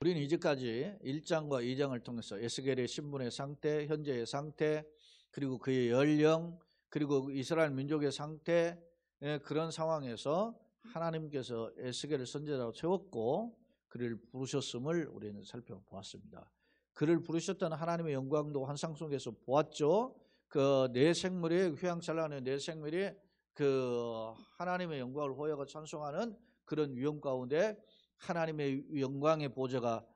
우리는 이제까지 1장과 2장을 통해서 에스겔의 신분의 상태, 현재의 상태, 그리고 그의 연령, 그리고 이스라엘 민족의 상태, 그런 상황에서 하나님께서 에스겔을 선지자로 세웠고 그를 부르셨음을 우리는 살펴보았습니다. 그를 부르셨다는 하나님의 영광도 환상 속에서 보았죠. 그 내 생물이 휘황찬란한 내 생물이 그 하나님의 영광을 호여가 찬송하는 그런 위험 가운데 하나님의 영광의 보좌가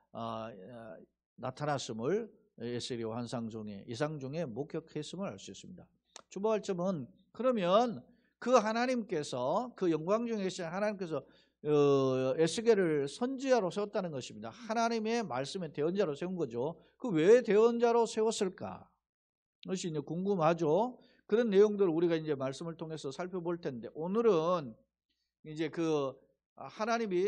나타났음을 에스겔의 환상 중에 이상 중에 목격했음을 알 수 있습니다. 주목할 점은 그러면 그 하나님께서 그 영광 중에 계신 하나님께서 에스겔을 선지자로 세웠다는 것입니다. 하나님의 말씀의 대언자로 세운 거죠. 그 왜 대언자로 세웠을까? 그것이 이제 궁금하죠. 그런 내용들을 우리가 이제 말씀을 통해서 살펴볼 텐데 오늘은 이제 그 하나님이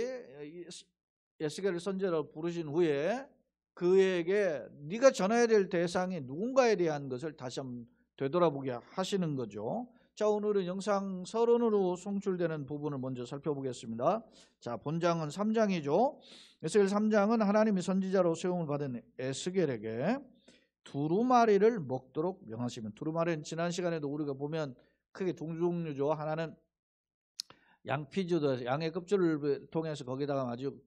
에스겔을 선지자로 부르신 후에 그에게 네가 전해야 될 대상이 누군가에 대한 것을 다시 한번 되돌아보게 하시는 거죠. 자, 오늘은 영상 서론으로 송출되는 부분을 먼저 살펴보겠습니다. 자, 본장은 3장이죠. 에스겔 3장은 하나님이 선지자로 세움을 받은 에스겔에게 두루마리를 먹도록 명하시면, 두루마리는 지난 시간에도 우리가 보면 크게 두 종류죠. 하나는 양피주도 양의 껍질을 통해서 거기다가 아주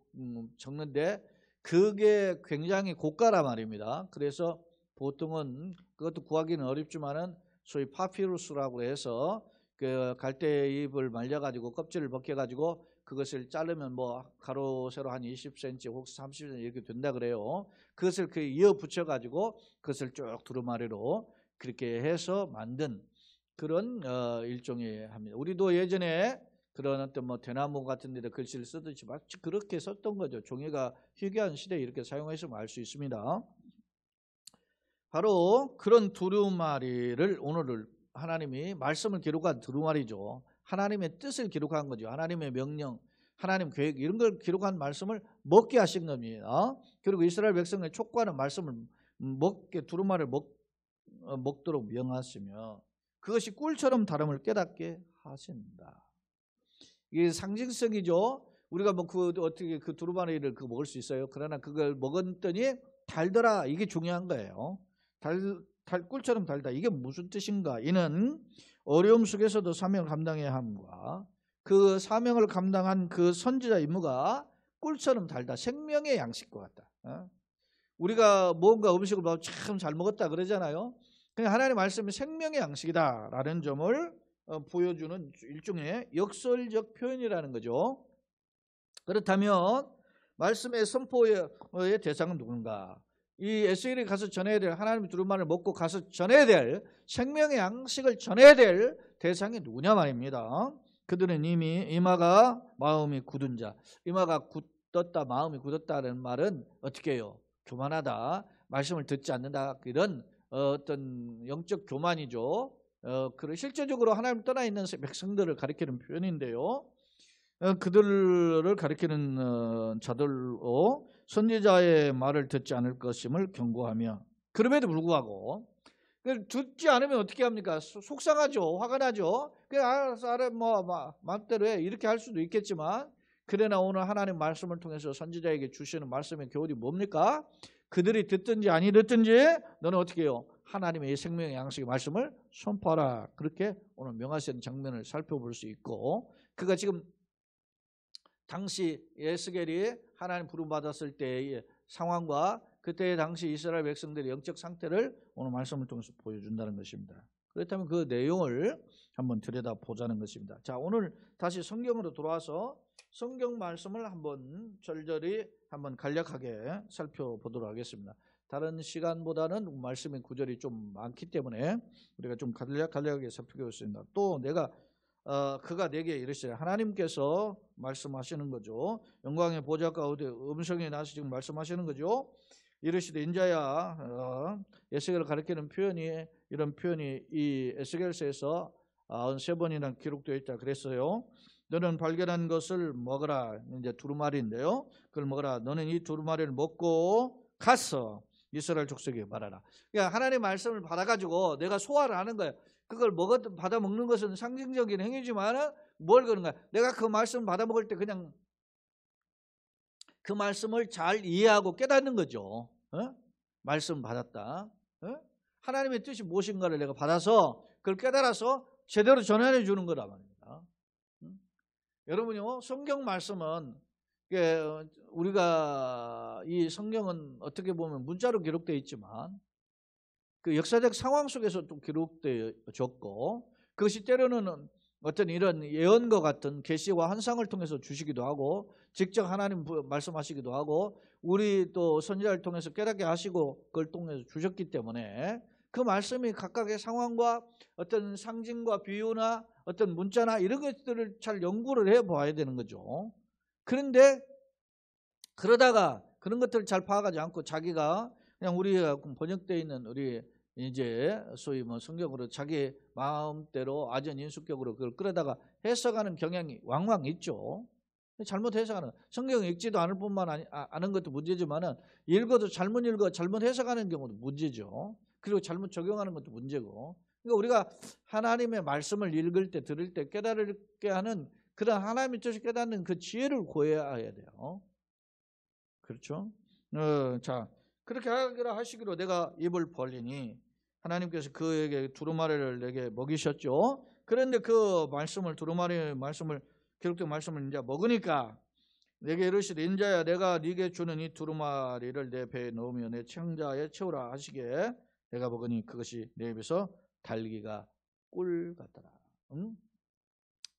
적는데 그게 굉장히 고가란 말입니다. 그래서 보통은 그것도 구하기는 어렵지만은 소위 파피루스라고 해서 그 갈대잎을 말려가지고 껍질을 벗겨가지고 그것을 자르면 뭐 가로 세로 한 20cm 혹시 30cm 이렇게 된다 그래요. 그것을 그 이어 붙여가지고 그것을 쭉 두루마리로 그렇게 해서 만든 그런 일종의 합니다. 우리도 예전에 그런 어떤 뭐 대나무 같은 데다 글씨를 쓰듯이 마치 그렇게 썼던 거죠. 종이가 희귀한 시대에 이렇게 사용했으면 알 수 있습니다. 바로 그런 두루마리를 오늘 하나님이 말씀을 기록한 두루마리죠. 하나님의 뜻을 기록한 거죠. 하나님의 명령, 하나님 계획 이런 걸 기록한 말씀을 먹게 하신 겁니다. 그리고 이스라엘 백성의 촉구하는 말씀을 먹게 두루마리를 먹도록 명하시며 그것이 꿀처럼 다름을 깨닫게 하신다. 이게 상징성이죠. 우리가 뭐 어떻게 그 두루마리를 먹을 수 있어요? 그러나 그걸 먹었더니 달더라. 이게 중요한 거예요. 꿀처럼 달다. 이게 무슨 뜻인가? 이는 어려움 속에서도 사명을 감당해야 함과 그 사명을 감당한 그 선지자 임무가 꿀처럼 달다. 생명의 양식과 같다. 우리가 뭔가 음식을 먹고 참 잘 먹었다 그러잖아요. 그냥 하나님의 말씀이 생명의 양식이다라는 점을 보여주는 일종의 역설적 표현이라는 거죠. 그렇다면 말씀의 선포의 대상은 누군가? 이 에스겔이 가서 전해야 될 하나님의 두루마리를 먹고 가서 전해야 될 생명의 양식을 전해야 될 대상이 누구냐 말입니다. 그들은 이미 이마가 마음이 굳은 자, 이마가 굳었다 마음이 굳었다는 말은 어떻게 해요? 교만하다, 말씀을 듣지 않는다, 이런 어떤 영적 교만이죠. 그런 실제적으로 하나님 떠나 있는 백성들을 가리키는 표현인데요. 그들을 가리키는 자들로 선지자의 말을 듣지 않을 것임을 경고하며 그럼에도 불구하고 듣지 않으면 어떻게 합니까? 속상하죠. 화가 나죠. 그냥 알아서 뭐 마음대로 해 이렇게 할 수도 있겠지만 그러나 오늘 하나님 말씀을 통해서 선지자에게 주시는 말씀의 교훈이 뭡니까? 그들이 듣든지 아니 듣든지 너는 어떻게 해요? 하나님의 생명의 양식의 말씀을 선포하라. 그렇게 오늘 명하시는 장면을 살펴볼 수 있고 그가 지금 당시 에스겔이 하나님 부름받았을 때의 상황과 그때 당시 이스라엘 백성들의 영적 상태를 오늘 말씀을 통해서 보여준다는 것입니다. 그렇다면 그 내용을 한번 들여다보자는 것입니다. 자, 오늘 다시 성경으로 돌아와서 성경 말씀을 한번 절절히 한번 간략하게 살펴보도록 하겠습니다. 다른 시간보다는 말씀의 구절이 좀 많기 때문에 우리가 좀 간략하게 살펴보겠습니다. 또 그가 내게 이르시되 하나님께서 말씀하시는 거죠. 영광의 보좌 가운데 음성이 나서 지금 말씀하시는 거죠. 이르시되 인자야, 에스겔을 가리키는 표현이 이런 표현이 이 에스겔서에서 93번이나 기록되어 있다 그랬어요. 너는 발견한 것을 먹어라. 이제 두루마리인데요. 그걸 먹어라. 너는 이 두루마리를 먹고 가서 이스라엘 족속에게 말하라. 그러니까 하나님의 말씀을 받아가지고 내가 소화를 하는 거예요. 그걸 받아 먹는 것은 상징적인 행위지만 뭘 그런 거야? 내가 그 말씀 받아 먹을 때 그냥 그 말씀을 잘 이해하고 깨닫는 거죠. 말씀 받았다. 하나님의 뜻이 무엇인가를 내가 받아서 그걸 깨달아서 제대로 전해 주는 거란 말입니다. 여러분요, 성경 말씀은 우리가 이 성경은 어떻게 보면 문자로 기록되어 있지만 그 역사적 상황 속에서 또 기록되어졌고, 그것이 때로는 어떤 이런 예언과 같은 계시와 환상을 통해서 주시기도 하고, 직접 하나님 말씀하시기도 하고, 우리 또 선지자를 통해서 깨닫게 하시고 그걸 통해서 주셨기 때문에 그 말씀이 각각의 상황과 어떤 상징과 비유나 어떤 문자나 이런 것들을 잘 연구를 해봐야 되는 거죠. 그런데 그러다가 그런 것들을 잘 파악하지 않고 자기가 그냥 우리가 번역되어 있는 우리 이제 소위 뭐 성경으로 자기 마음대로 아전인수격으로 그걸 끌어다가 해석하는 경향이 왕왕 있죠. 잘못 해석하는, 성경 읽지도 않을 뿐만 아는 것도 문제지만은 읽어도 잘못 읽어 잘못 해석하는 경우도 문제죠. 그리고 잘못 적용하는 것도 문제고. 그러니까 우리가 하나님의 말씀을 읽을 때, 들을 때 깨달게 하는 그런 하나님의 뜻을 깨닫는 그 지혜를 구해야 돼요. 그렇죠? 자, 그렇게 하시기로 내가 입을 벌리니, 하나님께서 그에게 두루마리를 내게 먹이셨죠. 그런데 그 말씀을, 두루마리 말씀을, 기록된 말씀을 이제 먹으니까 내게 이르시되, 인자야, 내가 네게 주는 이 두루마리를 내 배에 넣으며 내 창자에 채우라 하시게, 내가 먹으니 그것이 내 입에서 달기가 꿀 같더라.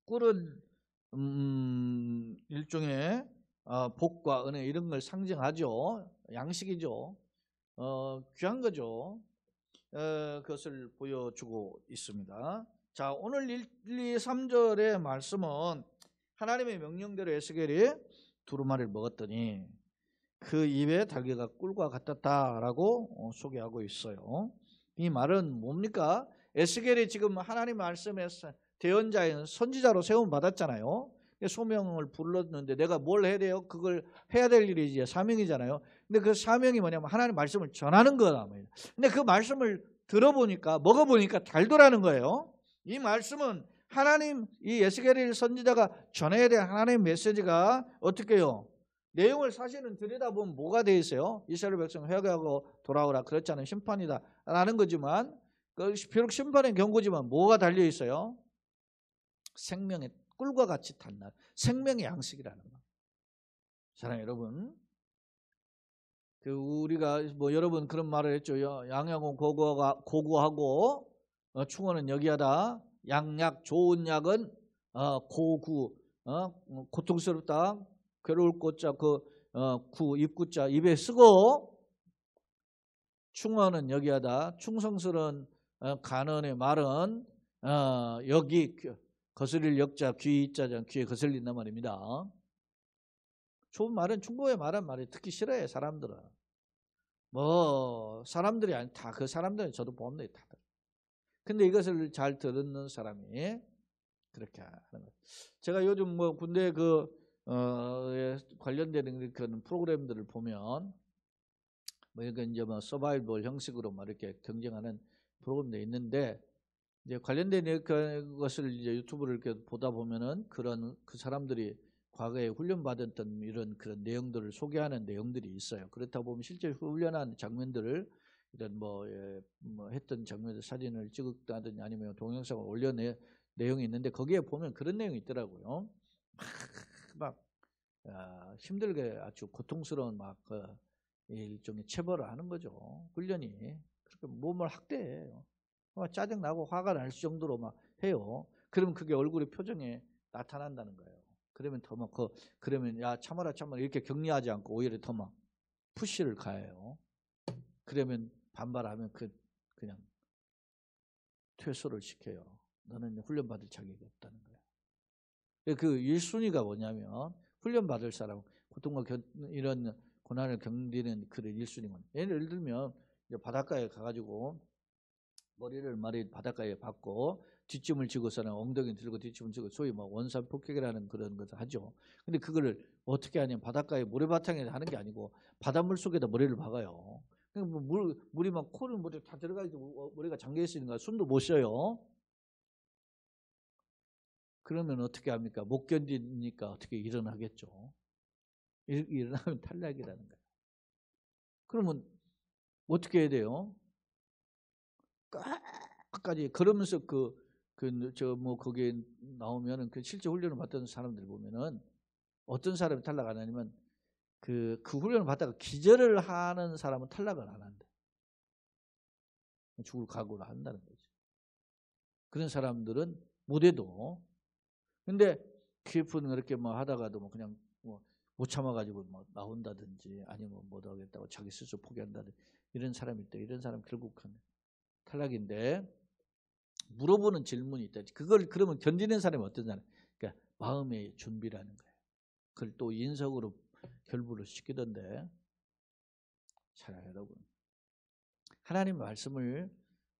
꿀은 일종의 복과 은혜 이런 걸 상징하죠. 양식이죠. 귀한 거죠. 그것을 보여주고 있습니다. 자, 오늘 1, 2, 3절의 말씀은 하나님의 명령대로 에스겔이 두루마리를 먹었더니 그 입에 달걀가 꿀과 같았다라고 소개하고 있어요. 이 말은 뭡니까? 에스겔이 지금 하나님 말씀에서 대언자인 선지자로 세움 받았잖아요. 소명을 불렀는데 내가 뭘 해야 돼요? 그걸 해야 될 일이 이제 사명이잖아요. 근데 그 사명이 뭐냐면 하나님 말씀을 전하는 거다. 근데 그 말씀을 들어보니까, 먹어보니까 달더라는 거예요. 이 말씀은 하나님, 이 에스겔 선지자가 전해야 될 하나님의 메시지가 어떻게요? 내용을 사실은 들여다보면 뭐가 되어 있어요? 이스라엘 백성 회개하고 돌아오라, 그렇지 않은 심판이다 라는 거지만, 비록 심판의 경고지만 뭐가 달려 있어요? 생명의 꿀과 같이 탄 생명의 양식이라는 거. 사랑하는 여러분, 우리가 뭐 여러분 그런 말을 했죠. 양약은 고구하고 충어는 여기하다. 양약, 좋은 약은 고구, 고통스럽다, 괴로울 꽃자, 입구자 입에 쓰고, 충어는 여기하다. 충성스러운 간언의 말은 여기 거슬릴 역자, 귀자자, 귀에 거슬린단 말입니다. 좋은 말은, 충고의 말은 말이 듣기 싫어해 사람들은. 뭐 사람들이 아니, 다 그 사람들은 저도 봅니다. 다들. 근데 이것을 잘 듣는 사람이 그렇게 하는 거예요. 제가 요즘 뭐 군대 관련되는 그런 프로그램들을 보면 뭐 이게 이제 뭐 서바이벌 형식으로 막 이렇게 경쟁하는 프로그램도 있는데, 이제 관련된 것을 이제 유튜브를 이렇게 보다 보면은 그 사람들이 과거에 훈련받았던 이런 그런 내용들을 소개하는 내용들이 있어요. 그렇다 보면 실제 훈련한 장면들을 이런 뭐 했던 장면들 사진을 찍었다든지 아니면 동영상을 올려내 내용이 있는데, 거기에 보면 그런 내용이 있더라고요. 막 힘들게 아주 고통스러운 일종의 체벌을 하는 거죠. 훈련이 그렇게 몸을 학대해요. 짜증나고 화가 날 정도로 막 해요. 그러면 그게 얼굴의 표정에 나타난다는 거예요. 그러면 더 막 그러면 야 참아라 이렇게 격려하지 않고 오히려 더 막 푸시를 가해요. 그러면 반발하면 그냥 퇴소를 시켜요. 너는 훈련받을 자격이 없다는 거예요. 그 1순위가 뭐냐면, 훈련받을 사람, 고통과 이런 고난을 견디는 그런 1순위는, 예를 들면 바닷가에 가가지고 머리를 바닷가에 박고 뒷짐을 지고서는 엉덩이 들고 뒷짐을 지고, 소위 뭐 원산 폭격이라는 그런 것을 하죠. 근데 그거를 어떻게 하냐면 바닷가에 모래바탕에 하는 게 아니고 바닷물 속에다 머리를 박아요. 그러니까 물이 막 코를 머리에 다 들어가지고 머리가 잠겨 있으니까 숨도 못 쉬어요. 그러면 어떻게 합니까? 못 견디니까 어떻게 일어나겠죠. 일어나면 탈락이라는 거예요. 그러면 어떻게 해야 돼요? 끝까지 그러면서 거기에 나오면은 그 실제 훈련을 받던 사람들 보면은 어떤 사람이 탈락 안 하냐면 그 훈련을 받다가 기절을 하는 사람은 탈락을 안 한다. 죽을 각오를 한다는 거죠. 그런 사람들은 못해도. 근데 QF는 그렇게 뭐 하다가도 뭐 그냥 뭐 못 참아가지고 뭐 나온다든지 아니면 못 하겠다고 자기 스스로 포기한다든지 이런 사람이 있다. 이런 사람 결국은 탈락인데 물어보는 질문이 있다. 그걸 그러면 견디는 사람이 어떤 사람? 그러니까 마음의 준비라는 거예요. 그걸 또 인석으로 결부를 시키던데. 자, 여러분. 하나님의 말씀을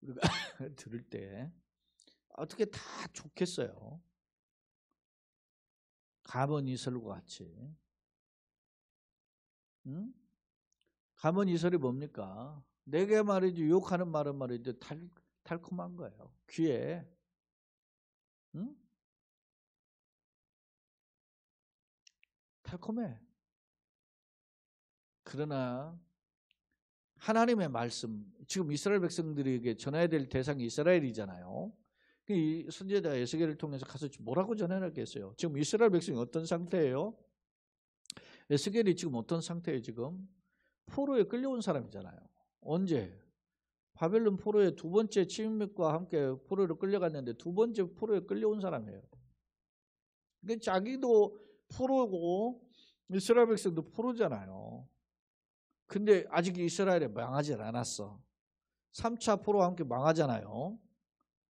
우리가 들을 때 어떻게 다 좋겠어요. 가문 이설과 같이. 응? 가문 이설이 뭡니까? 내게 말이지 욕하는 말은 말이지 달콤한 거예요. 귀에. 응? 달콤해. 그러나 하나님의 말씀, 지금 이스라엘 백성들에게 전해야 될 대상이 이스라엘이잖아요. 이 선지자 에스겔을 통해서 가서 뭐라고 전해놨겠어요? 지금 이스라엘 백성이 어떤 상태예요? 에스겔이 지금 어떤 상태예요? 지금 포로에 끌려온 사람이잖아요. 언제? 바벨론 포로의 두 번째 침략과 함께 포로로 끌려갔는데 두 번째 포로에 끌려온 사람이에요. 그러니까 자기도 포로고 이스라엘 백성도 포로잖아요. 근데 아직 이스라엘에 망하지 않았어. 3차 포로와 함께 망하잖아요.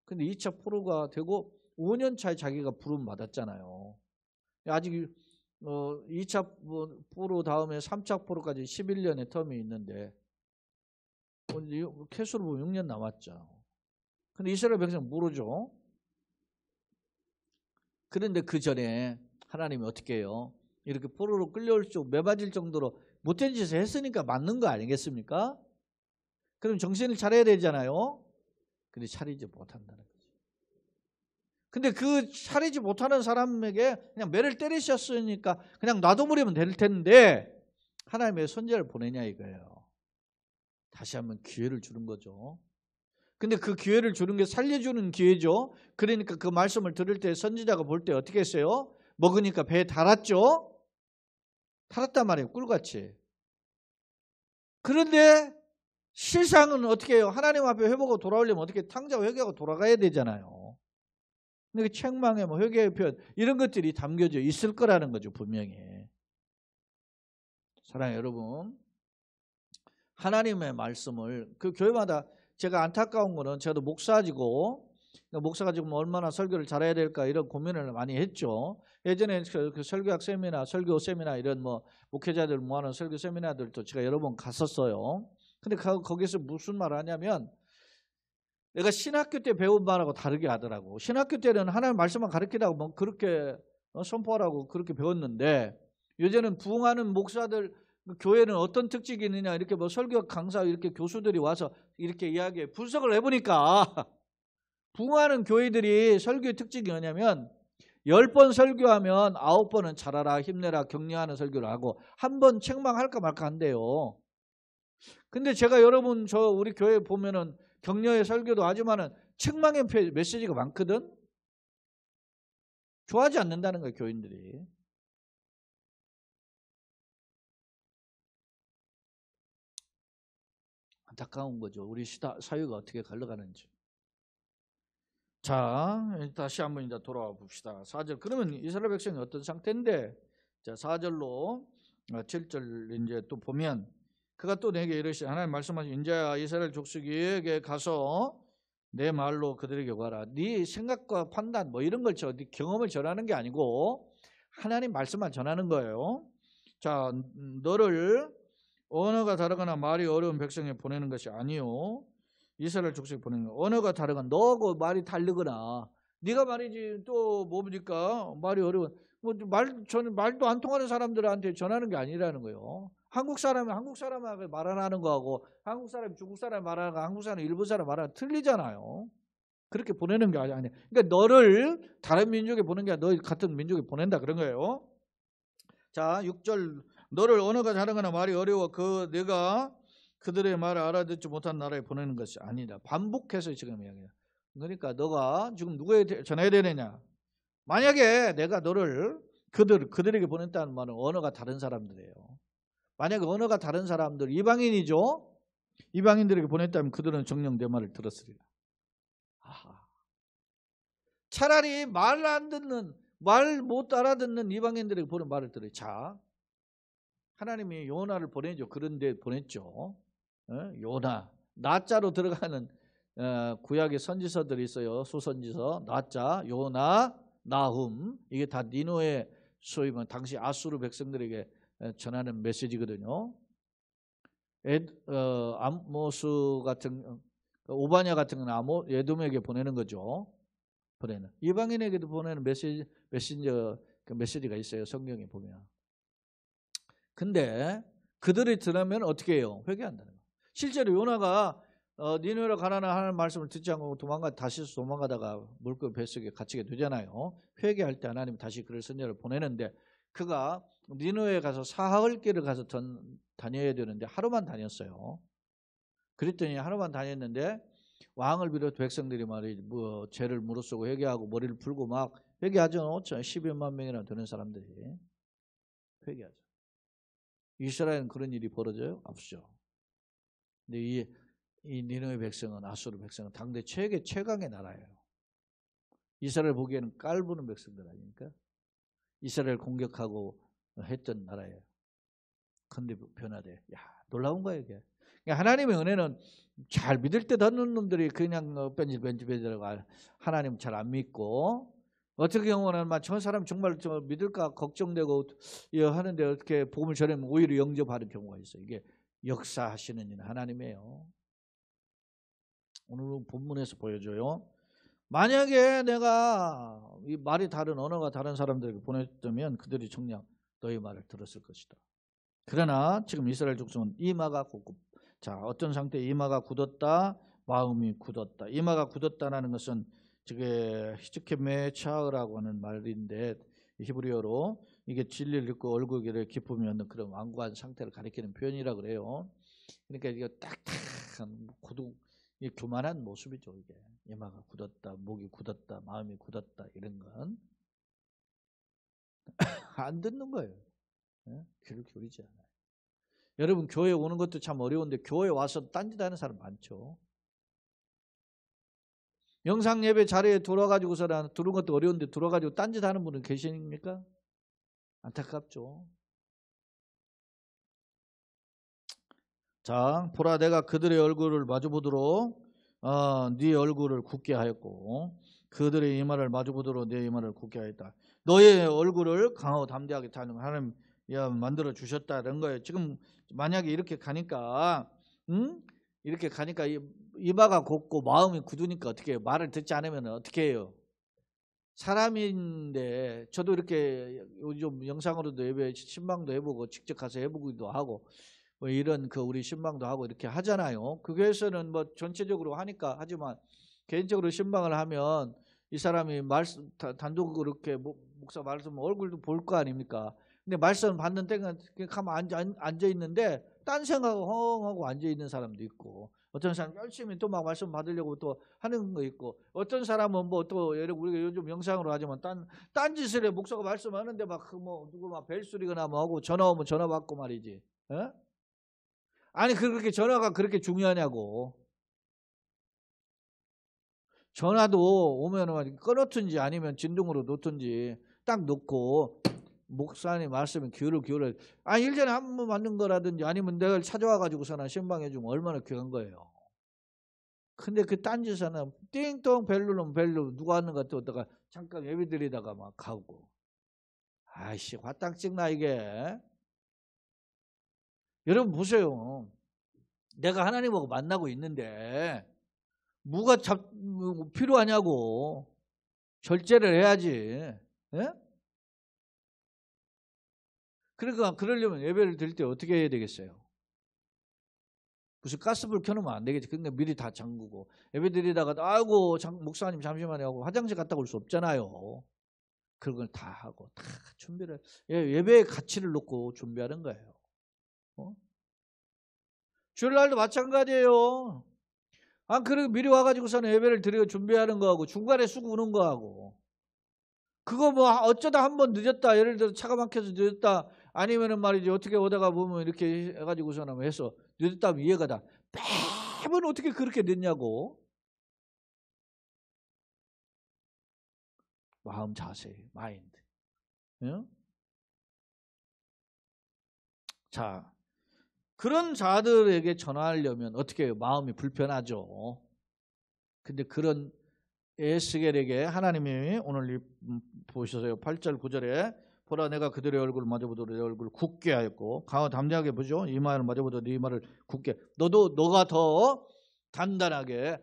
근데 2차 포로가 되고 5년 차에 자기가 부름 받았잖아요. 아직 2차 포로 다음에 3차 포로까지 11년의 텀이 있는데 캐수로 보면 6년 남았죠. 근데 이스라엘 백성은 모르죠. 그런데 그 전에 하나님이 어떻게 해요? 이렇게 포로로 끌려올 줄 매맞을 정도로 못된 짓을 했으니까 맞는 거 아니겠습니까? 그럼 정신을 차려야 되잖아요. 근데 차리지 못한다는 거죠. 근데 그 차리지 못하는 사람에게 그냥 매를 때리셨으니까 그냥 놔둬버리면 될 텐데 하나님의 선지자를 보내냐 이거예요. 다시 한번 기회를 주는 거죠. 근데 그 기회를 주는 게 살려주는 기회죠. 그러니까 그 말씀을 들을 때 선지자가 볼 때 어떻게 했어요? 먹으니까 배에 달았죠? 달았단 말이에요. 꿀같이. 그런데 실상은 어떻게 해요? 하나님 앞에 회복하고 돌아오려면 어떻게 탕자와 회개하고 돌아가야 되잖아요. 근데 책망에 뭐 회개의 표현 이런 것들이 담겨져 있을 거라는 거죠. 분명히. 사랑하는 여러분. 하나님의 말씀을 그 교회마다 제가 안타까운 거는 저도 목사지고 목사가 지금 얼마나 설교를 잘해야 될까 이런 고민을 많이 했죠. 예전에 그 설교학 세미나, 설교 세미나 이런 뭐 목회자들 모아놓은 설교 세미나들도 제가 여러 번 갔었어요. 근데 거기서 무슨 말을 하냐면 내가 신학교 때 배운 말하고 다르게 하더라고. 신학교 때는 하나님 말씀만 가르치라고 뭐 그렇게 선포하라고 그렇게 배웠는데 요새는 부흥하는 목사들 교회는 어떤 특징이 있느냐 이렇게 뭐 설교 강사 이렇게 교수들이 와서 이렇게 이야기해 분석을 해보니까 부흥하는 교회들이 설교의 특징이 뭐냐면 10번 설교하면 9번은 잘하라 힘내라 격려하는 설교를 하고 한 번 책망할까 말까 한대요. 근데 제가 여러분 우리 교회 보면은 격려의 설교도 하지만은 책망의 메시지가 많거든. 좋아하지 않는다는 거예요 교인들이. 안타까운 거죠. 우리 사회가 어떻게 흘러가는지. 자, 다시 한번 이제 돌아와 봅시다. 4절. 그러면 이스라엘 백성이 어떤 상태인데? 자, 4절로 7절 이제 또 보면 그가 또 내게 이르시되 하나님 말씀하신 인자야 이스라엘 족속에게 가서 내 말로 그들에게 가라. 네 생각과 판단 뭐 이런 걸 네 경험을 전하는 게 아니고 하나님 말씀만 전하는 거예요. 자, 너를 언어가 다르거나 말이 어려운 백성에 보내는 것이 아니요 이스라엘 족속에 보내는 거. 언어가 다르거나 너하고 말이 다르거나 네가 말이지 또 뭡니까 말이 어려운 저는 말도 안 통하는 사람들한테 전하는 게 아니라는 거예요. 한국 사람은 한국 사람하고 말하는 거하고 한국 사람이 중국 사람이 말하는 거 한국 사람이 일본 사람이 말하는 거 틀리잖아요. 그렇게 보내는 게 아니야. 그러니까 너를 다른 민족에 보낸 게 아니라 너 같은 민족에 보낸다 그런 거예요. 자 6절 너를 언어가 다르거나 말이 어려워 내가 그들의 말을 알아듣지 못한 나라에 보내는 것이 아니다. 반복해서 지금 이야기해요. 그러니까 너가 지금 누구에게 전해야 되느냐. 만약에 내가 너를 그들에게 보냈다는 말은 언어가 다른 사람들이에요. 만약에 언어가 다른 사람들, 이방인이죠. 이방인들에게 보냈다면 그들은 정녕 내 말을 들었으리라. 아하. 차라리 말 안 듣는, 말 못 알아듣는 이방인들에게 보낸 말을 들어요. 자, 하나님이 요나를 보내죠. 그런데 보냈죠. 요나. 나자로 들어가는 구약의 선지서들이 있어요. 수선지서. 나자, 요나, 나훔. 이게 다 니누의 소위 말하는 당시 아수르 백성들에게 전하는 메시지거든요. 아모스 같은 오바냐 같은 건 에돔에게 보내는 거죠. 보내는 이방인에게도 보내는 메신저 그 메시지가 있어요. 성경에 보면. 근데 그들이 들으면 어떻게 해요? 회개한다는 거예요. 실제로 요나가 니느웨로 가라는 하나님 말씀을 듣지 않고 다시 도망가다가 물고기 뱃속에 갇히게 되잖아요. 회개할 때 하나님 다시 그를 선녀를 보내는데 그가 니느웨에 가서 사흘길을 가서 다녀야 되는데 하루만 다녔어요. 그랬더니 하루만 다녔는데 왕을 비롯 백성들이 말이지 죄를 무릅쓰고 회개하고 머리를 풀고 막 회개하죠. 12만 명이나 되는 사람들이 회개하죠. 이스라엘은 그런 일이 벌어져요? 없죠. 근데 이 니느웨 백성은 아수르 백성은 당대 최강의 나라예요. 이스라엘 보기에는 깔보는 백성들 아닙니까? 이스라엘 공격하고 했던 나라예요. 근데 변화돼. 야, 놀라운 거예요, 이게. 하나님의 은혜는 잘 믿을 때 듣는 놈들이 그냥 뺀질뺀질하고 하나님 잘 안 믿고 어떻게 경우는 저 사람 정말 믿을까 걱정되고 하는데 어떻게 복음을 전하면 오히려 영접하는 경우가 있어요. 이게 역사하시는 일 하나님이에요. 오늘 본문에서 보여줘요. 만약에 내가 이 말이 다른 언어가 다른 사람들에게 보냈다면 그들이 정녕 너희 말을 들었을 것이다. 그러나 지금 이스라엘 족속은 이마가 굳고 자 어떤 상태에 이마가 굳었다 마음이 굳었다. 이마가 굳었다는 것은 저게 히즈케메차흐라고 하는 말인데 히브리어로 이게 진리를 읽고 얼굴에 기쁨이 없는 그런 완고한 상태를 가리키는 표현이라고 그래요. 그러니까 이게 딱딱한 이 교만한 모습이죠. 이게 이마가 굳었다, 목이 굳었다, 마음이 굳었다 이런 건 안 듣는 거예요. 귀를 기울이지 않아요. 여러분 교회 오는 것도 참 어려운데 교회 와서 딴짓하는 사람 많죠. 영상 예배 자리에 들어가지고서는 들어온 것도 어려운데 들어가지고 딴짓하는 분은 계십니까? 안타깝죠. 자, 보라 내가 그들의 얼굴을 마주보도록 네 얼굴을 굳게 하였고 그들의 이마를 마주보도록 네 이마를 굳게 하였다. 너의 얼굴을 강하고 담대하게 타는 하나님 만들어 주셨다는 거예요. 지금 만약에 이렇게 가니까 이렇게 가니까 이마가 곱고 마음이 굳으니까 어떻게 해요? 말을 듣지 않으면 어떻게 해요? 사람인데 저도 이렇게 요즘 영상으로도 예배 신방도 해보고 직접 가서 해보기도 하고 뭐 이런 우리 신방도 하고 이렇게 하잖아요. 그 교회에서는 뭐 전체적으로 하니까 하지만 개인적으로 신방을 하면 이 사람이 단독으로 이렇게 목사 말씀 얼굴도 볼 거 아닙니까? 근데 말씀 받는 때는 가만 앉아 있는데 딴 생각하고 헝하고 앉아 있는 사람도 있고 어떤 사람 열심히 또 막 말씀 받으려고 또 하는 거 있고 어떤 사람은 뭐 또 우리가 요즘 영상으로 하지만 딴 짓을 해. 목사가 말씀하는데 막 누구 막 벨소리가 나면 하고 전화 오면 전화 받고 말이지. 에? 아니 그렇게 전화가 그렇게 중요하냐고. 전화도 오면은 끊었든지 아니면 진동으로 놓든지 딱 놓고 목사님 말씀에 귀를 기울여. 일전에 한 번 맞는 거라든지 아니면 내가 찾아와가지고서나 신방해 주면 얼마나 귀한 거예요. 근데 그 딴짓은 띵동 벨 누르면 벨 누르고 누가 하는 것 같다가 잠깐 예배 드리다가 막 가고. 아이씨 화딱 찍나 이게. 여러분 보세요. 내가 하나님하고 만나고 있는데 뭐가 필요하냐고. 절제를 해야지. 예? 그러니까 그러려면 예배를 드릴 때 어떻게 해야 되겠어요? 무슨 가스불 켜놓으면 안 되겠지. 그러니까 미리 다 잠그고 예배 드리다가 아이고 목사님 잠시만요 하고 화장실 갔다 올 수 없잖아요. 그런 걸 다 하고 다 준비를 예배의 가치를 놓고 준비하는 거예요. 주일날도 마찬가지예요. 그리고 미리 와가지고서는 예배를 드리고 준비하는 거하고 중간에 쑥 우는 거하고 그거 뭐 어쩌다 한번 늦었다 예를 들어 차가 막혀서 늦었다 아니면은 말이지 어떻게 오다가 보면 이렇게 해가지고서는 해서 늦었다면 이해가 다 매번 어떻게 그렇게 늦냐고. 마음 자세 마인드. 응? 자 그런 자들에게 전하려면 어떻게 해요? 마음이 불편하죠. 근데 그런 에스겔에게 하나님이 오늘 보셔서요 8절 9절에 보라 내가 그들의 얼굴을 마주보도록 내 얼굴을 굳게 하였고 강하 담대하게 보죠. 이 말을 마주보도록 네 말을 굳게 너가 더 단단하게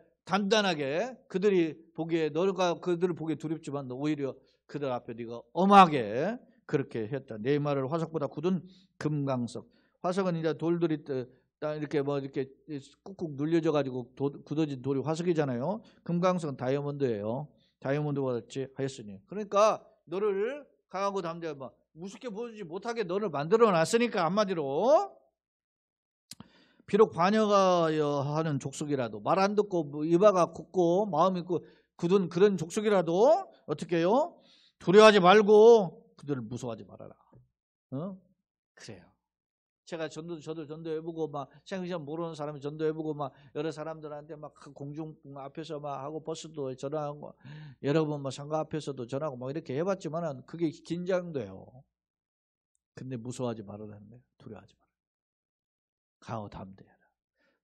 그들이 보기에 너가 그들을 보기에 두렵지만 너 오히려 그들 앞에 네가 엄하게 그렇게 했다. 네 말을 화석보다 굳은 금강석. 화석은 이제 돌들이 이렇게 뭐 이렇게 꾹꾹 눌려져 가지고 굳어진 돌이 화석이잖아요. 금강석은 다이아몬드예요. 다이아몬드와 같이 하였으니. 그러니까 너를 강하고 담대하게 무섭게 보이지 못하게 너를 만들어 놨으니까 한마디로 비록 반역하여 하는 족속이라도 말 안 듣고 이바가 굳고 마음이 굳은 그런 족속이라도 어떻게 해요? 두려워하지 말고 그들을 무서워하지 말아라. 그래요. 제가 저도 전도해보고 막 생시험 모르는 사람이 전도해보고 막 여러 사람들한테 막 공중 앞에서 막 하고 버스도 전화하고 여러분 뭐 상가 앞에서도 전화하고 막 이렇게 해봤지만은 그게 긴장돼요. 근데 무서워하지 말아라는 거예요. 두려워하지 말아. 강하고 담대하라.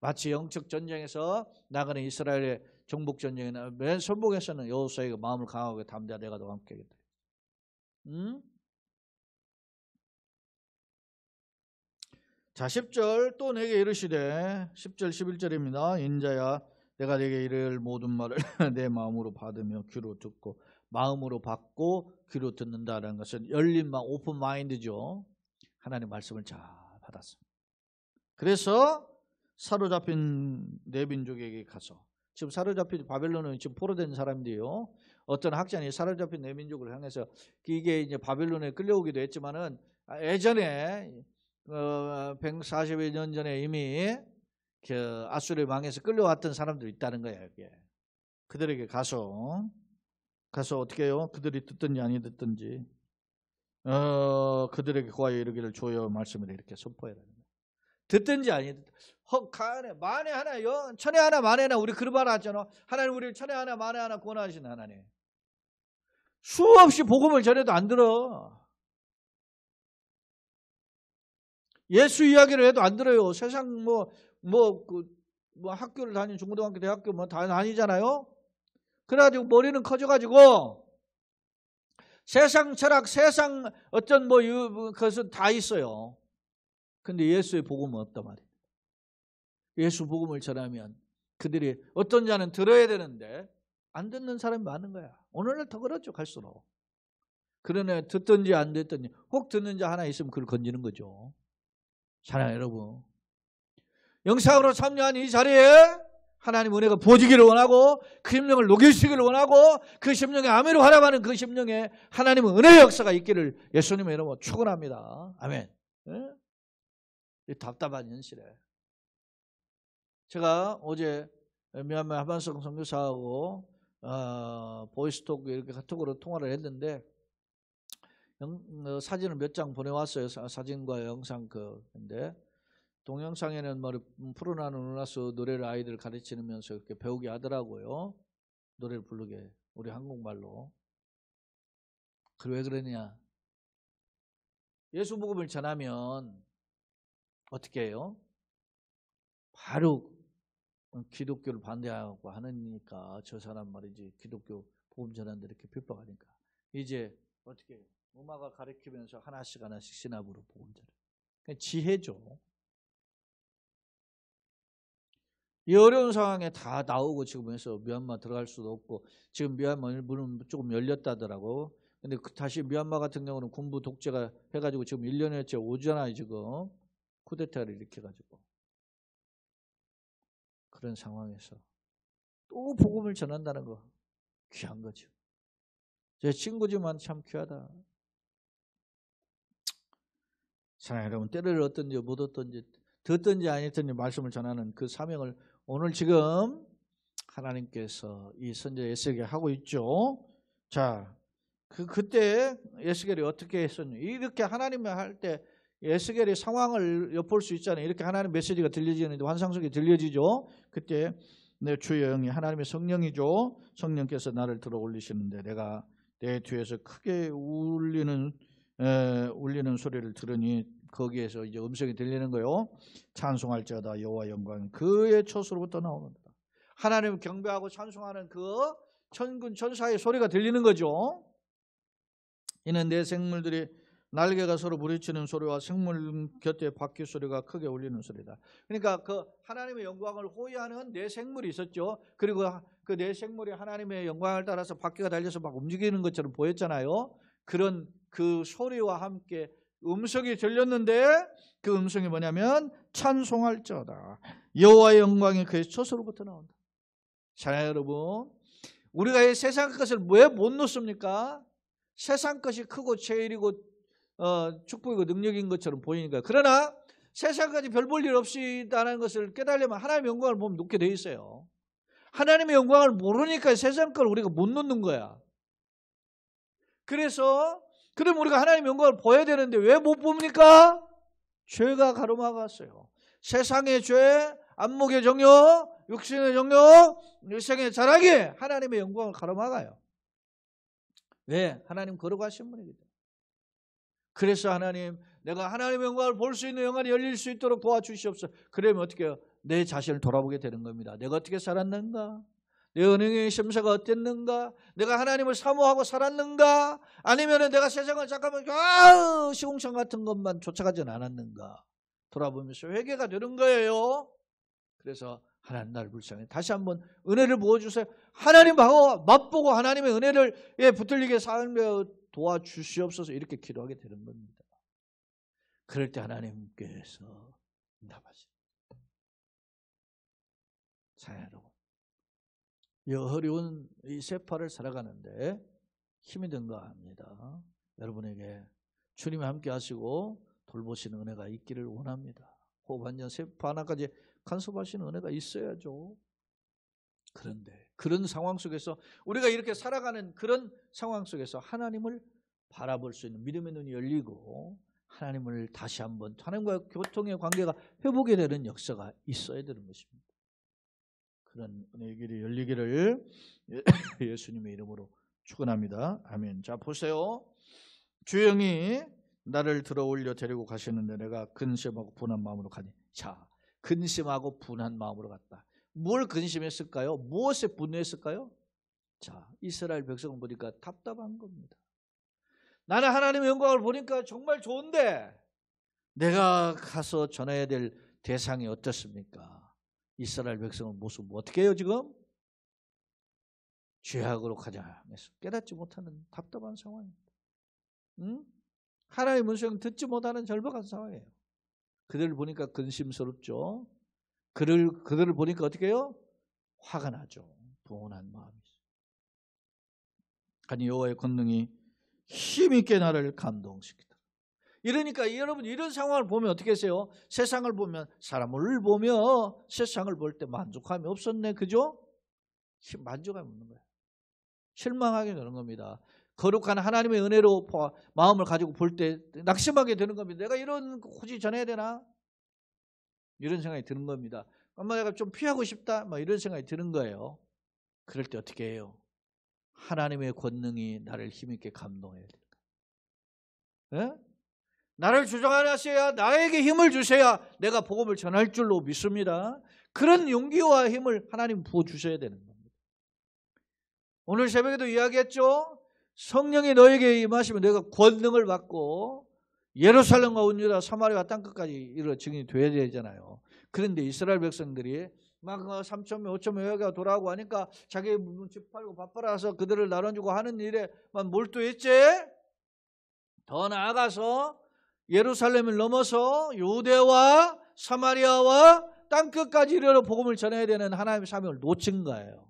마치 영적 전쟁에서 나가는 이스라엘의 정복 전쟁이나 맨 선봉에서는 여호수아가 마음을 강하고 담대하라 내가 너와 함께 하겠다. 자 10절 또 내게 이르시되 10절 11절입니다. 인자야 내가 네게 이를 모든 말을 내 마음으로 받으며 귀로 듣고 마음으로 받고 귀로 듣는다는 것은 열린 마음 오픈 마인드죠. 하나님 말씀을 잘 받았습니다. 그래서 사로잡힌 내 민족에게 가서 지금 사로잡힌 바벨론은 지금 포로된 사람들이요. 어떤 학자는 사로잡힌 내 민족을 향해서 이게 이제 바벨론에 끌려오기도 했지만은 예전에 140여 년 전에 이미 그 아수르 왕에서 끌려왔던 사람들이 있다는 거예요. 여기에. 그들에게 가서 어떻게 해요? 그들이 듣든지 아니 듣든지 그들에게 구하여 이르기를 주여 말씀을 이렇게 선포해야 됩니다. 듣든지 아니 듣든지 만에 하나요 천에 하나 만에 하나 우리 그런 말 하잖아. 하나님 우리를 천에 하나 만에 하나 구원하신 하나님. 수없이 복음을 전해도 안 들어. 예수 이야기를 해도 안 들어요. 세상 학교를 다니는 중고등학교 대학교 뭐 다 다니잖아요. 그래가지고 머리는 커져가지고 세상 철학 세상 어떤 그것은 다 있어요. 근데 예수의 복음은 없단 말이에요. 예수 복음을 전하면 그들이 어떤 자는 들어야 되는데 안 듣는 사람이 많은 거야. 오늘날 더 그렇죠. 갈수록. 그러네 듣든지 안 듣든지 혹 듣는 자 하나 있으면 그걸 건지는 거죠. 사랑하는 여러분. 영상으로 참여한 이 자리에 하나님 은혜가 부어지기를 원하고 그 심령을 녹이시기를 원하고 그 심령에 아멘으로 활약하는 그 심령에 하나님의 은혜의 역사가 있기를 예수님의 이름으로 축원합니다. 아멘. 네? 이 답답한 현실에 제가 어제 미얀마 하반성 선교사하고 보이스톡 이렇게 카톡으로 통화를 했는데 사진을 몇 장 보내왔어요. 사진과 영상 근데 동영상에는 푸르나는 은하수 노래를 아이들 가르치면서 이렇게 배우게 하더라고요. 노래를 부르게 우리 한국말로. 왜 그러냐? 예수 복음을 전하면 어떻게 해요? 바로 기독교를 반대하고 하니까 저 사람 말이지 기독교 복음 전하는데 이렇게 핍박하니까 이제 어떻게 해요? 음악을 가르치면서 하나씩 신압으로 복음 전해. 지혜죠. 이 어려운 상황에 다 나오고 지금 해서 미얀마 들어갈 수도 없고 지금 미얀마 문은 조금 열렸다더라고. 근데 다시 미얀마 같은 경우는 군부 독재가 해가지고 지금 1년여째 오잖아요. 지금 쿠데타를 일으켜가지고 그런 상황에서 또 복음을 전한다는 거 귀한 거죠. 제 친구지만 참 귀하다. 사랑하는 여러분, 때를 얻든지 못 얻든지 듣든지 아니든지 말씀을 전하는 그 사명을 오늘 지금 하나님께서 이 선지 에스겔에게 하고 있죠. 자, 그때 에스겔이 어떻게 했었냐? 이렇게 하나님이 할 때 에스겔의 상황을 엿볼 수 있잖아요. 이렇게 하나님 메시지가 들려지는데 환상 속에 들려지죠. 그때 내 주의 영이 하나님의 성령이죠. 성령께서 나를 들어 올리시는데 내가 내 뒤에서 크게 울리는 소리를 들으니 거기에서 이제 음성이 들리는 거요. 찬송할지어다 여호와 영광 그의 젖으로부터 나오는다. 하나님을 경배하고 찬송하는 그 천군 천사의 소리가 들리는 거죠. 이는 내 생물들이 날개가 서로 부딪히는 소리와 생물 곁에 바퀴 소리가 크게 울리는 소리다. 그러니까 그 하나님의 영광을 호위하는 내 생물이 있었죠. 그리고 그 내 생물이 하나님의 영광을 따라서 바퀴가 달려서 막 움직이는 것처럼 보였잖아요. 그런 그 소리와 함께 음성이 들렸는데 그 음성이 뭐냐면 찬송할지어다 여호와의 영광이 그의 젖으로부터 나온다. 자, 여러분, 우리가 이 세상 것을 왜 못 놓습니까? 세상 것이 크고 제일이고 축복이고 능력인 것처럼 보이니까. 그러나 세상까지 별 볼 일 없이 있다는 것을 깨달으면 하나님의 영광을 보면 놓게 돼 있어요. 하나님의 영광을 모르니까 세상 걸 우리가 못 놓는 거야. 그래서 그럼 우리가 하나님의 영광을 보여야 되는데 왜 못 봅니까? 죄가 가로막았어요. 세상의 죄, 안목의 정욕, 육신의 정욕, 일생의 자랑이 하나님의 영광을 가로막아요. 왜? 하나님 거룩하신 분이기 때문에. 그래서 하나님, 내가 하나님의 영광을 볼 수 있는 영안이 열릴 수 있도록 도와주시옵소서. 그러면 어떻게 해요? 내 자신을 돌아보게 되는 겁니다. 내가 어떻게 살았는가? 내 은행의 심사가 어땠는가? 내가 하나님을 사모하고 살았는가? 아니면 내가 세상을 잠깐만 시궁창 같은 것만 쫓아가진 않았는가? 돌아보면서 회개가 되는 거예요. 그래서 하나님 나를 불쌍해. 다시 한번 은혜를 부어주세요. 하나님하고 맛보고 하나님의 은혜를 붙들리게 살며 도와주시옵소서. 이렇게 기도하게 되는 겁니다. 그럴 때 하나님께서 응답하십니다. 자, 여러분, 이 어려운 이 세파를 살아가는데 힘이 든가 합니다. 여러분에게 주님이 함께 하시고 돌보시는 은혜가 있기를 원합니다. 호흡 한전 세파 하나까지 간섭하시는 은혜가 있어야죠. 그런데 그런 상황 속에서 우리가 이렇게 살아가는 그런 상황 속에서 하나님을 바라볼 수 있는 믿음의 눈이 열리고 하나님을 다시 한번 하나님과 교통의 관계가 회복이 되는 역사가 있어야 되는 것입니다. 그런 은혜의 길이 열리기를 예수님의 이름으로 축원합니다. 아멘. 자, 보세요. 주의 영이 나를 들어 올려 데리고 가시는데 내가 근심하고 분한 마음으로 가니. 자, 근심하고 분한 마음으로 갔다. 뭘 근심했을까요? 무엇에 분노했을까요? 자, 이스라엘 백성을 보니까 답답한 겁니다. 나는 하나님의 영광을 보니까 정말 좋은데 내가 가서 전해야 될 대상이 어떻습니까? 이스라엘 백성의 모습 어떻게 해요 지금? 죄악으로 가장해서 깨닫지 못하는 답답한 상황입니다. 응? 하나님의 음성 듣지 못하는 절박한 상황이에요. 그들을 보니까 근심스럽죠. 그들을 보니까 어떻게 해요? 화가 나죠. 분한 마음이죠. 아니 여호와의 권능이 힘있게 나를 감동시키더라. 이러니까 여러분 이런 상황을 보면 어떻게 하세요? 세상을 보면 사람을 보며 세상을 볼 때 만족함이 없었네. 그죠? 만족함이 없는 거예요. 실망하게 되는 겁니다. 거룩한 하나님의 은혜로 마음을 가지고 볼 때 낙심하게 되는 겁니다. 내가 이런 굳이 전해야 되나? 이런 생각이 드는 겁니다. 엄마 내가 좀 피하고 싶다. 이런 생각이 드는 거예요. 그럴 때 어떻게 해요? 하나님의 권능이 나를 힘있게 감동해야 될까? 예? 나를 주장하셔야 나에게 힘을 주셔야 내가 복음을 전할 줄로 믿습니다. 그런 용기와 힘을 하나님 부어주셔야 되는 겁니다. 오늘 새벽에도 이야기했죠. 성령이 너에게 임하시면 내가 권능을 받고 예루살렘과 온 유다 사마리아 땅끝까지 이르러 증인이 돼야 되잖아요. 그런데 이스라엘 백성들이 막 3,000명 5,000명가 돌아오고 하니까 자기 집 팔고 밥 팔아서 그들을 나눠주고 하는 일에만 몰두했지. 더 나아가서 예루살렘을 넘어서 유대와 사마리아와 땅끝까지 이르러 복음을 전해야 되는 하나님의 사명을 놓친 거예요.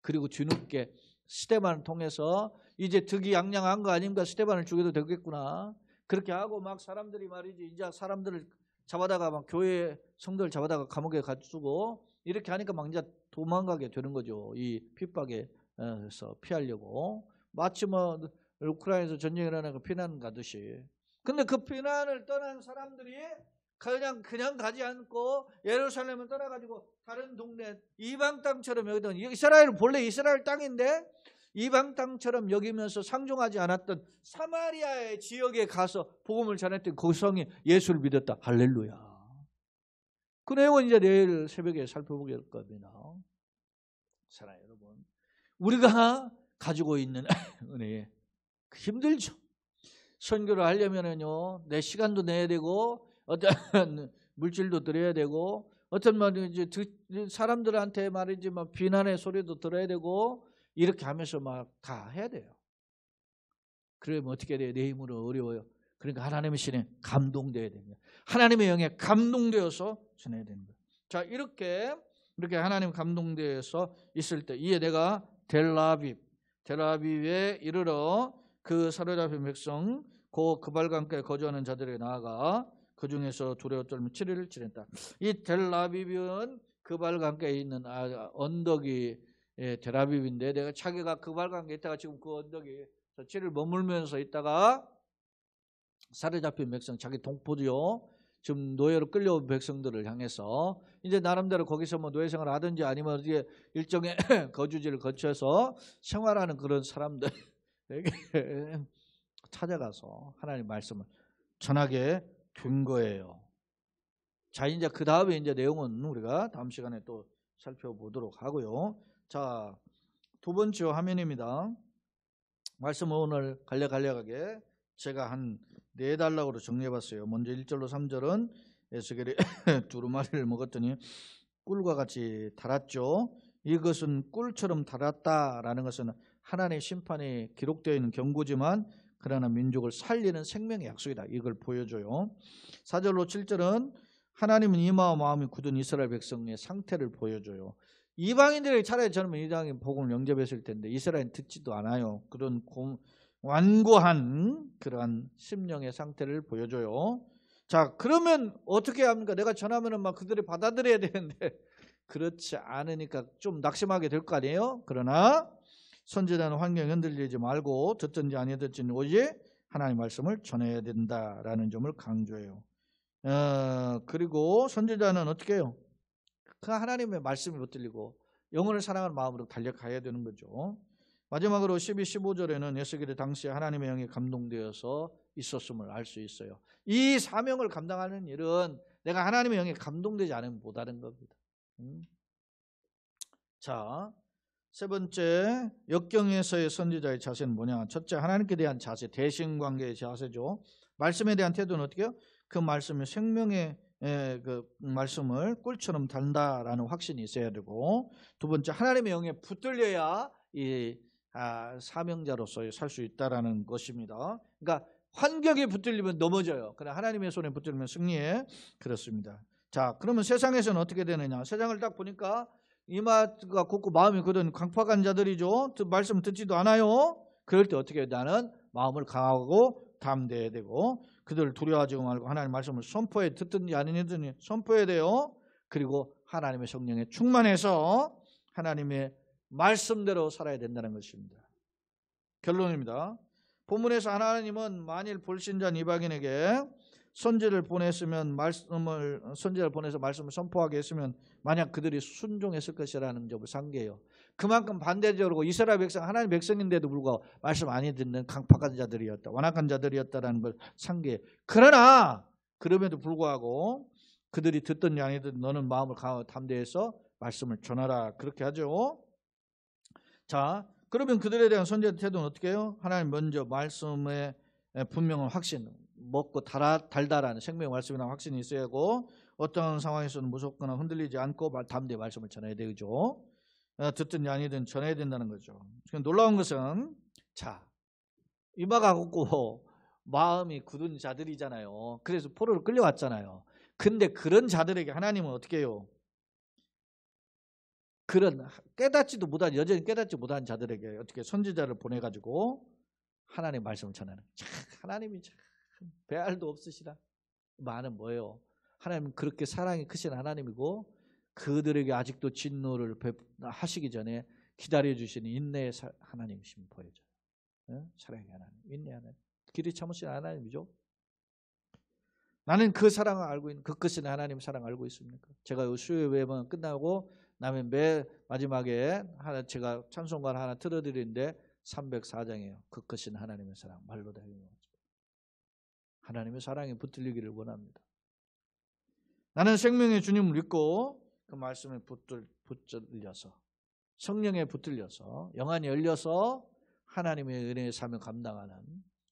그리고 뒤늦게 스데반을 통해서 이제 득이양양한 거 아닙니까? 스데반을 죽여도 되겠구나. 그렇게 하고 막 사람들이 말이지 이제 사람들을 잡아다가 막 교회 성도를 잡아다가 감옥에 가두고 이렇게 하니까 막 이제 도망가게 되는 거죠. 이 핍박에서 피하려고. 마치 뭐 우크라이나에서 전쟁이 일어나고 피난 가듯이. 근데 그 피난을 떠난 사람들이 그냥 가지 않고 예루살렘을 떠나가지고 다른 동네 이방 땅처럼 여기던, 이스라엘은 본래 이스라엘 땅인데 이방 땅처럼 여기면서 상종하지 않았던 사마리아의 지역에 가서 복음을 전했던 그 성이 예수를 믿었다. 할렐루야. 그 내용은 이제 내일 새벽에 살펴보게 될 겁니다. 사랑하는 여러분, 우리가 가지고 있는 은혜 힘들죠. 선교를 하려면은요, 내 시간도 내야 되고 어떤 물질도 드려야 되고 어떤 말이지 사람들한테 말이지 막 비난의 소리도 들어야 되고 이렇게 하면서 막 다 해야 돼요. 그러면 어떻게 돼요? 내 힘으로 어려워요. 그러니까 하나님의 신에 감동되어야 됩니다. 하나님의 영에 감동되어서 전해야 됩니다. 자, 이렇게 하나님 감동되어서 있을 때 이에 내가 델아비브에 이르러 그 사로잡힌 백성 그 그발강가에 거주하는 자들에게 나아가 그 중에서 두려워 떨며 7일을 지냈다. 이 델아비브는 그발강가에 있는 언덕이 델아비브인데 내가 자기가 그발강가에 있다가 지금 그 언덕에 7일 머물면서 있다가 사로잡힌 백성, 자기 동포죠. 지금 노예로 끌려온 백성들을 향해서 이제 나름대로 거기서 뭐 노예생활을 하든지 아니면 이게 일정의 거주지를 거쳐서 생활하는 그런 사람들에게 찾아가서 하나님 말씀을 전하게 된 거예요. 자, 이제 그 다음에 이제 내용은 우리가 다음 시간에 또 살펴보도록 하고요. 자, 두 번째 화면입니다. 말씀을 오늘 간략하게 제가 한 4달락으로 정리해봤어요. 먼저 1절로 3절은 에스겔이 두루마리를 먹었더니 꿀과 같이 달았죠. 이것은 꿀처럼 달았다라는 것은 하나님의 심판이 기록되어 있는 경고지만 그러나 민족을 살리는 생명의 약속이다. 이걸 보여줘요. 4절로 7절은 하나님은 이마와 마음이 굳은 이스라엘 백성의 상태를 보여줘요. 이방인들이 차라리 저는 이방인 복음을 영접했을 텐데 이스라엘은 듣지도 않아요. 그런 완고한 그러한 심령의 상태를 보여줘요. 자, 그러면 어떻게 합니까? 내가 전하면은 막 그들이 받아들여야 되는데 그렇지 않으니까 좀 낙심하게 될 거 아니에요? 그러나 선지자는 환경에 흔들리지 말고 듣든지 아니 듣든지 오직 하나님의 말씀을 전해야 된다라는 점을 강조해요. 그리고 선지자는 어떻게 해요? 그 하나님의 말씀이 못 들리고 영혼을 사랑하는 마음으로 달려가야 되는 거죠. 마지막으로 12, 15절에는 에스겔이 당시에 하나님의 영에 감동되어서 있었음을 알 수 있어요. 이 사명을 감당하는 일은 내가 하나님의 영에 감동되지 않으면 못하는 겁니다. 자, 세 번째 역경에서의 선지자의 자세는 뭐냐? 첫째, 하나님께 대한 자세, 대신관계의 자세죠. 말씀에 대한 태도는 어떻게 해요? 그 말씀이 생명의 그 말씀을 꿀처럼 단다라는 확신이 있어야 되고, 두 번째, 하나님의 영에 붙들려야 이 사명자로서 살 수 있다라는 것입니다. 그러니까 환경에 붙들리면 넘어져요. 그러나 하나님의 손에 붙들리면 승리해. 그렇습니다. 자, 그러면 세상에서는 어떻게 되느냐? 세상을 딱 보니까 이마가 굳고 마음이 굳은 강팍한 자들이죠. 말씀 듣지도 않아요. 그럴 때 어떻게 해요? 나는 마음을 강하고 담대해야 되고 그들을 두려워하지 말고 하나님의 말씀을 선포해, 듣든지 아니든지 선포해야 돼요. 그리고 하나님의 성령에 충만해서 하나님의 말씀대로 살아야 된다는 것입니다. 결론입니다. 본문에서 하나님은 만일 불신자 이방인에게 선지자를 보내서 말씀을 선포하게 했으면 만약 그들이 순종했을 것이라는 점을 상기해요. 그만큼 반대적으로 이스라엘 백성, 하나님 백성인데도 불구하고 말씀 많이 듣는 강팍한 자들이었다, 완악한 자들이었다라는 걸 상기해요. 그러나 그럼에도 불구하고 그들이 듣든지 아니든 너는 마음을 강하고 담대해서 말씀을 전하라, 그렇게 하죠. 자, 그러면 그들에 대한 선지자의 태도는 어떻게 해요? 하나님 먼저 말씀에 분명한 확신, 먹고 달달한 생명의 말씀이라는 확신이 있어야 하고 어떤 상황에서는 무섭거나 흔들리지 않고 담대히 말씀을 전해야 되죠. 듣든지 아니든 전해야 된다는 거죠. 놀라운 것은, 자, 이마가 굳고 마음이 굳은 자들이잖아요. 그래서 포로로 끌려왔잖아요. 근데 그런 자들에게 하나님은 어떻게 해요? 그런 깨닫지도 못한, 여전히 깨닫지 못한 자들에게 어떻게 선지자를 보내가지고 하나님의 말씀을 전하는. 참 하나님이 참 배알도 없으시다. 말은 뭐예요? 하나님은 그렇게 사랑이 크신 하나님이고 그들에게 아직도 진노를 하시기 전에 기다려주시는 인내의 하나님이심을 보여줘요. 사랑의 하나님, 인내 하나님, 길이 참으신 하나님이죠. 나는 그 사랑을 알고 있는, 그 크신 하나님 사랑을 알고 있습니까? 제가 수요 예배만 끝나고 나면 매 마지막에 제가 찬송가 하나 틀어드리는데 304장이에요. 그 크신 하나님의 사랑, 말로 다 해요. 하나님의 사랑에 붙들리기를 원합니다. 나는 생명의 주님을 믿고 그 말씀에 붙들려서, 성령에 붙들려서, 영안이 열려서 하나님의 은혜의 삶을 감당하는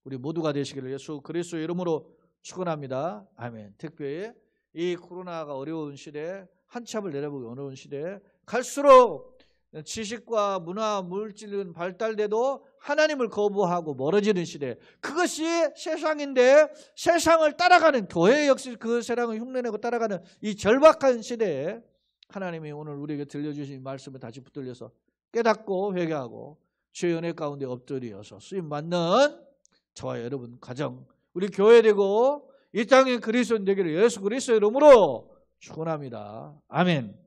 우리 모두가 되시기를 예수 그리스도의 이름으로 축원합니다. 아멘. 특별히 이 코로나가 어려운 시대에, 한참을 내려보기 어려운 시대에 갈수록 지식과 문화, 물질은 발달돼도 하나님을 거부하고 멀어지는 시대, 그것이 세상인데 세상을 따라가는, 교회 역시 그 세상을 흉내내고 따라가는 이 절박한 시대에 하나님이 오늘 우리에게 들려주신 말씀을 다시 붙들려서 깨닫고 회개하고 주의 은혜 가운데 엎드려서 쓰임받는 저와 여러분 가정, 우리 교회 되고 이 땅의 그리스도인 되기를 예수 그리스도의 이름으로 축원합니다. 아멘.